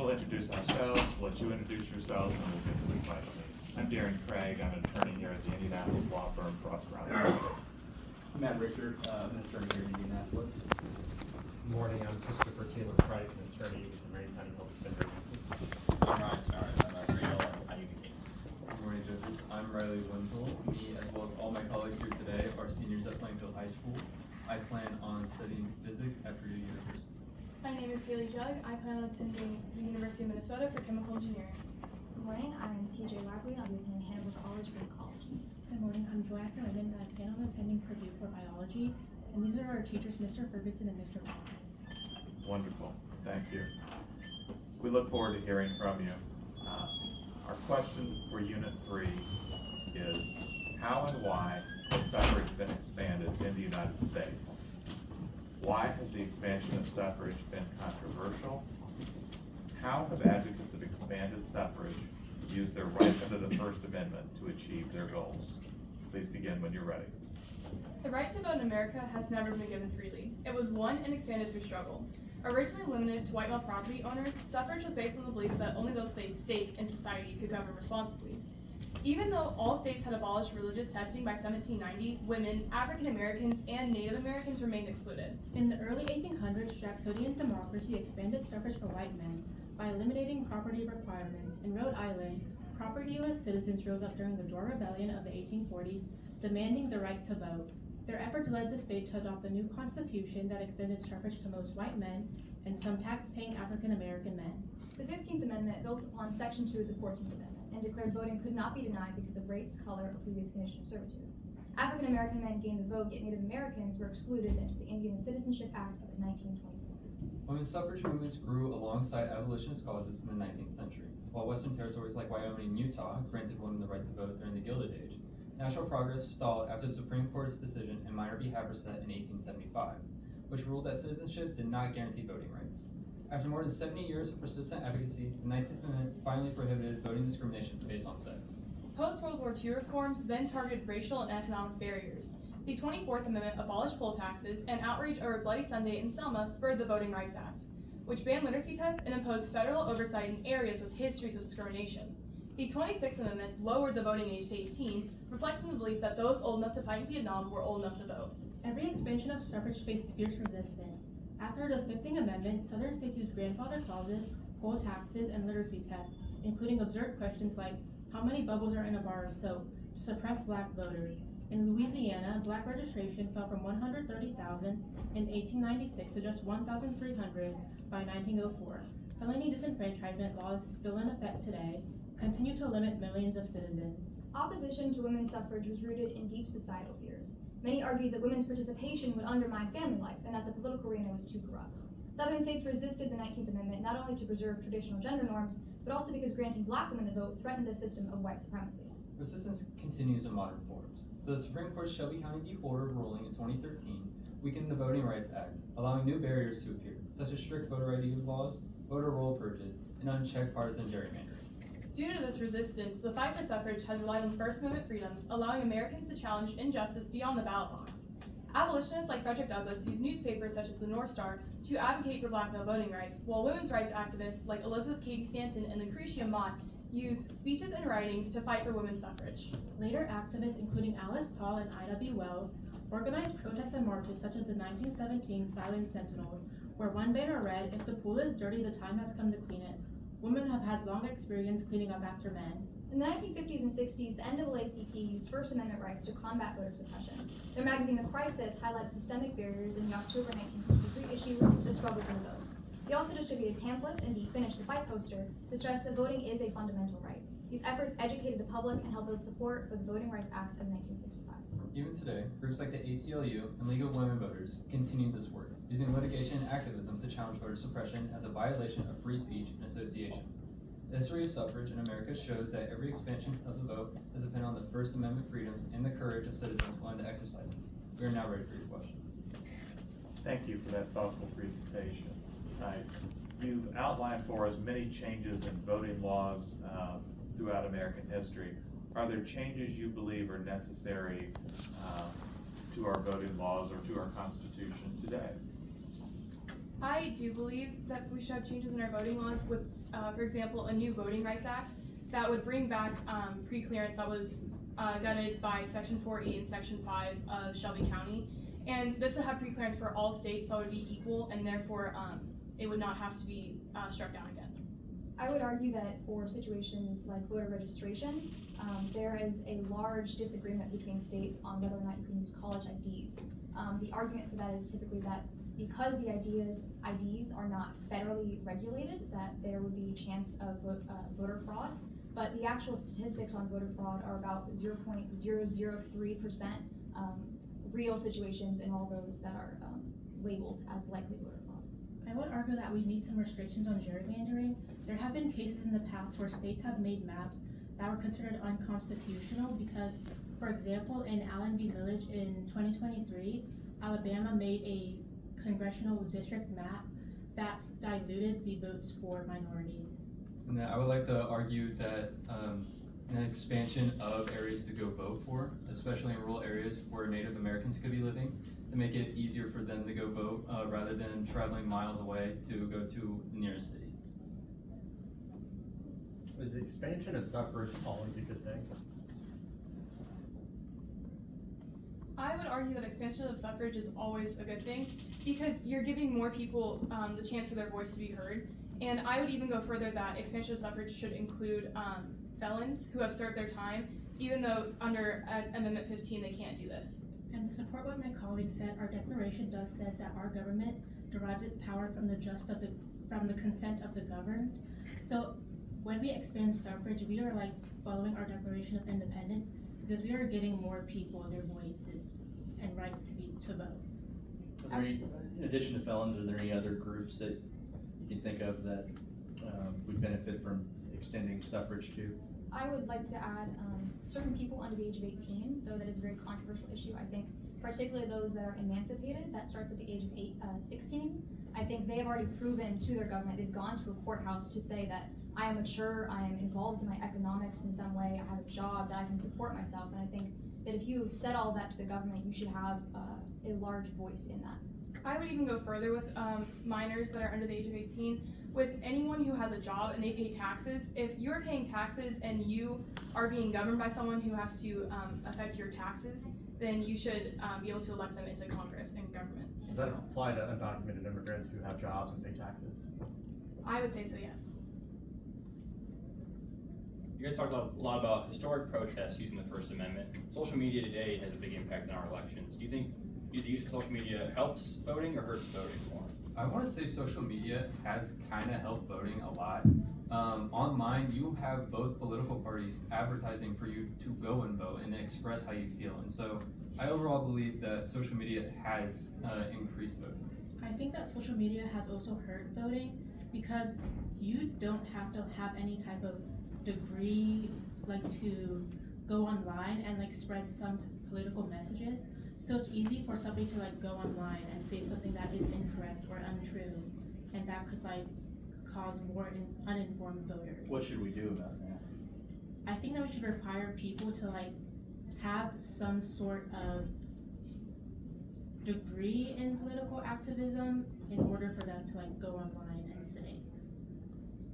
we'll introduce ourselves, let you introduce yourselves, and we'll get to the question. I'm Darren Craig. I'm an attorney here at the Indianapolis law firm Frost Riley. I'm Matt Richard, I'm an attorney here in Indianapolis. Good morning, I'm Christopher Taylor Price, an attorney with the Marion County Public Defender. I'm Ryan Starr, I'm a Reno IUB case. Good morning, judges. I'm Riley Wenzel. Me, as well as all my colleagues here today, are seniors at Plainfield High School. I plan on studying physics at Purdue University. My name is Haley Jug. I plan on attending the University of Minnesota for chemical engineering. Good morning, I'm TJ Wagley. I'll be attending Hannibal College for college. Good morning, I'm Joy Ackerman. I plan on attending Purdue for biology, and these are our teachers, Mr. Ferguson and Mr. Ball. Wonderful. Thank you. We look forward to hearing from you. Our question for Unit 3 is, how and why has suffrage been expanded in the United States? Why has the expansion of suffrage been controversial? How have advocates of expanded suffrage used their rights under the First Amendment to achieve their goals? Please begin when you're ready. The right to vote in America has never been given freely. It was won and expanded through struggle. Originally limited to white male property owners, suffrage was based on the belief that only those with a stake in society could govern responsibly. Even though all states had abolished religious testing by 1790, women, African Americans, and Native Americans remained excluded. In the early 1800s, Jacksonian democracy expanded suffrage for white men by eliminating property requirements. In Rhode Island, propertyless citizens rose up during the Dorr Rebellion of the 1840s, demanding the right to vote. Their efforts led the state to adopt a new constitution that extended suffrage to most white men and some tax-paying African American men. The 15th Amendment builds upon Section 2 of the 14th Amendment and declared voting could not be denied because of race, color, or previous condition of servitude. African American men gained the vote, yet Native Americans were excluded into the Indian Citizenship Act of 1924. Women's suffrage movements grew alongside abolitionist causes in the 19th century. While Western territories like Wyoming and Utah granted women the right to vote during the Gilded Age, national progress stalled after the Supreme Court's decision in Minor v. Haverset in 1875, which ruled that citizenship did not guarantee voting rights. After more than 70 years of persistent advocacy, the 19th Amendment finally prohibited voting discrimination based on sex. Post-World War II reforms then targeted racial and economic barriers. The 24th Amendment abolished poll taxes, and outrage over Bloody Sunday in Selma spurred the Voting Rights Act, which banned literacy tests and imposed federal oversight in areas with histories of discrimination. The 26th Amendment lowered the voting age to 18, reflecting the belief that those old enough to fight in Vietnam were old enough to vote. Every expansion of suffrage faced fierce resistance. After the 15th Amendment, southern states used grandfather clauses, poll taxes, and literacy tests, including absurd questions like, how many bubbles are in a bar of soap, to suppress black voters. In Louisiana, black registration fell from 130,000 in 1896 to just 1,300 by 1904. Felony disenfranchisement laws still in effect today continue to limit millions of citizens. Opposition to women's suffrage was rooted in deep societal fears. Many argued that women's participation would undermine family life and that the political arena was too corrupt. Southern states resisted the 19th Amendment not only to preserve traditional gender norms, but also because granting black women the vote threatened the system of white supremacy. Resistance continues in modern forms. The Supreme Court's Shelby County v. Holder ruling in 2013 weakened the Voting Rights Act, allowing new barriers to appear, such as strict voter ID laws, voter roll purges, and unchecked partisan gerrymandering. Due to this resistance, the fight for suffrage has relied on First Amendment freedoms, allowing Americans to challenge injustice beyond the ballot box. Abolitionists like Frederick Douglass used newspapers such as the North Star to advocate for black male voting rights, while women's rights activists like Elizabeth Cady Stanton and Lucretia Mott used speeches and writings to fight for women's suffrage. Later activists, including Alice Paul and Ida B. Wells, organized protests and marches such as the 1917 Silent Sentinels, where one banner read, "If the pool is dirty, the time has come to clean it. Women have had long experience cleaning up after men." In the 1950s and 60s, the NAACP used First Amendment rights to combat voter suppression. Their magazine, The Crisis, highlighted systemic barriers in the October 1963 issue, The Struggle for the Vote. They also distributed pamphlets and the Finish the Fight poster to stress that voting is a fundamental right. These efforts educated the public and helped build support for the Voting Rights Act of 1965. Even today, groups like the ACLU and League of Women Voters continue this work, using litigation and activism to challenge voter suppression as a violation of free speech and association. The history of suffrage in America shows that every expansion of the vote has depended on the First Amendment freedoms and the courage of citizens willing to exercise them. We are now ready for your questions. Thank you for that thoughtful presentation. You've outlined for us many changes in voting laws throughout American history. Are there changes you believe are necessary to our voting laws or to our Constitution today? I do believe that we should have changes in our voting laws with, for example, a new Voting Rights Act that would bring back pre-clearance that was gutted by Section 4E and Section 5 of Shelby County. And this would have pre-clearance for all states, so it would be equal, and therefore it would not have to be struck down again. I would argue that for situations like voter registration, there is a large disagreement between states on whether or not you can use college IDs. The argument for that is typically that because the IDs are not federally regulated, that there would be a chance of voter fraud. But the actual statistics on voter fraud are about 0.003% real situations in all those that are labeled as likely voter fraud. I would argue that we need some restrictions on gerrymandering. There have been cases in the past where states have made maps that were considered unconstitutional because, for example, in Allen v. Village in 2023, Alabama made a congressional district map that diluted the votes for minorities. And then I would like to argue that an expansion of areas to go vote for, especially in rural areas where Native Americans could be living, to make it easier for them to go vote rather than traveling miles away to go to the nearest city. Is the expansion of suffrage always a good thing? I would argue that expansion of suffrage is always a good thing because you're giving more people the chance for their voice to be heard. And I would even go further that expansion of suffrage should include felons who have served their time, even though under Amendment 15 they can't do this. And to support what my colleague said, our declaration does says that our government derives its power from the consent of the governed. So when we expand suffrage, we are like following our Declaration of Independence because we are giving more people their voices and right to vote. Are there any, in addition to felons, are there any other groups that you can think of that would benefit from extending suffrage to? I would like to add certain people under the age of 18, though that is a very controversial issue. I think particularly those that are emancipated, that starts at the age of 16. I think they have already proven to their government, they've gone to a courthouse to say that I am mature, I am involved in my economics in some way, I have a job, that I can support myself. And I think that if you said all that to the government, you should have a large voice in that. I would even go further with minors that are under the age of 18. With anyone who has a job and they pay taxes, if you're paying taxes and you are being governed by someone who has to affect your taxes, then you should be able to elect them into Congress and government. Does that apply to undocumented immigrants who have jobs and pay taxes? I would say so, yes. You guys talked a lot about historic protests using the First Amendment. Social media today has a big impact on our elections. Do you think the use of social media helps voting or hurts voting more? I want to say social media has kind of helped voting a lot. Online, you have both political parties advertising for you to go and vote and express how you feel. And so I overall believe that social media has increased voting. I think that social media has also hurt voting because you don't have to have any type of degree like to go online and like spread some political messages. So it's easy for somebody to like go online and say something that is incorrect or untrue, and that could like cause more uninformed voters. What should we do about that? I think that we should require people to like have some sort of degree in political activism in order for them to like go online and say.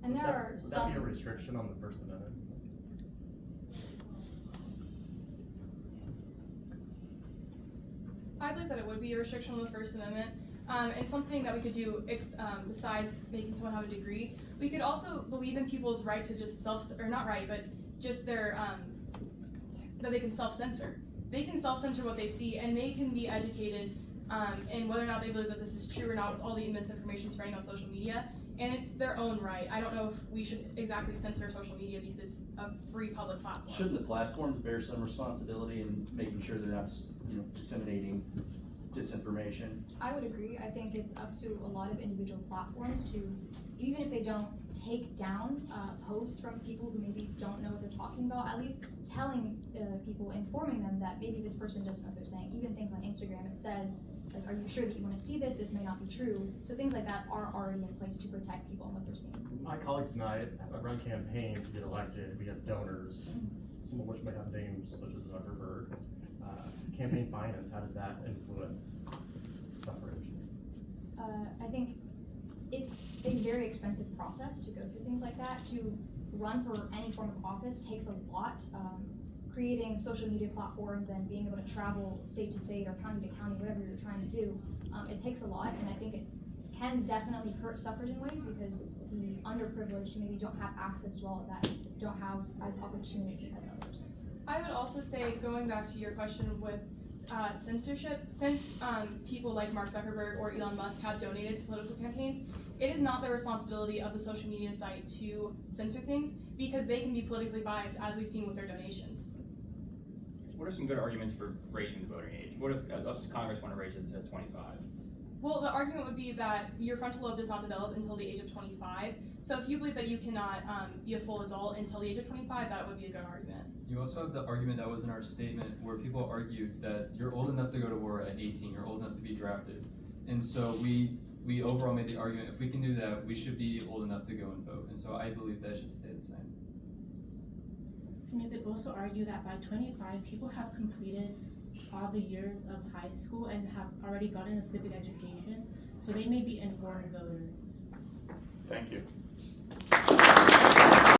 And there are Would some. that be a restriction on the First Amendment? I believe that it would be a restriction on the First Amendment. And something that we could do besides making someone have a degree, we could also believe in people's right to just just their, that they can self-censor. They can self-censor what they see, and they can be educated in whether or not they believe that this is true or not with all the misinformation spreading on social media. And it's their own right. I don't know if we should exactly censor social media because it's a free public platform. Shouldn't the platforms bear some responsibility in making sure they're not, disseminating disinformation? I would agree. I think it's up to a lot of individual platforms to, even if they don't take down posts from people who maybe don't know what they're talking about, at least telling people, informing them that maybe this person doesn't know what they're saying. Even things on Instagram, it says, like, are you sure that you want to see this? This may not be true. So things like that are already in place to protect people and what they're seeing. My colleagues and I run campaigns to get elected. We have donors, some of which may have names such as Zuckerberg. Campaign finance, how does that influence suffrage? I think it's a very expensive process to go through things like that. To run for any form of office takes a lot. Creating social media platforms and being able to travel state to state or county to county, whatever you're trying to do, it takes a lot, and I think it can definitely hurt suffrage in ways because the underprivileged who maybe don't have access to all of that don't have as opportunity as others. I would also say, going back to your question with censorship, since people like Mark Zuckerberg or Elon Musk have donated to political campaigns, it is not the responsibility of the social media site to censor things because they can be politically biased, as we've seen with their donations. What are some good arguments for raising the voting age? What if us as Congress want to raise it to 25? Well, the argument would be that your frontal lobe does not develop until the age of 25. So if you believe that you cannot be a full adult until the age of 25, that would be a good argument. You also have the argument that was in our statement where people argued that you're old enough to go to war at 18, you're old enough to be drafted. And so we overall made the argument, if we can do that, we should be old enough to go and vote. And so I believe that should stay the same. And you could also argue that by 25, people have completed all the years of high school and have already gotten a civic education, so they may be informed voters. Thank you.